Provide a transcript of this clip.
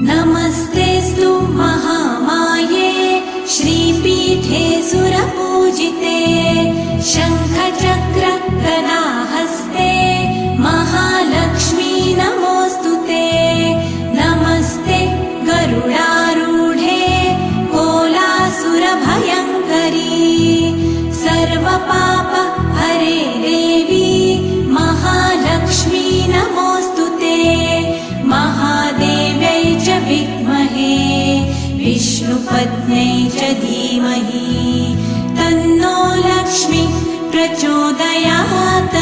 नमस्तेऽस्तु महामाये श्रीपीठे सुरपूजिते शङ्खचक्र गदाहस्ते महालक्ष्मी नमोऽस्तुते। नमस्ते गरुडारूढे कोलासुरभयङ्करी सर्वपाप हरे देवी महालक्ष्मी नमोऽस्तुते। महादेव्यै च विद्महे विष्णुपत्न्यै च धीमहि तन्नो लक्ष्मी प्रचोदयात्।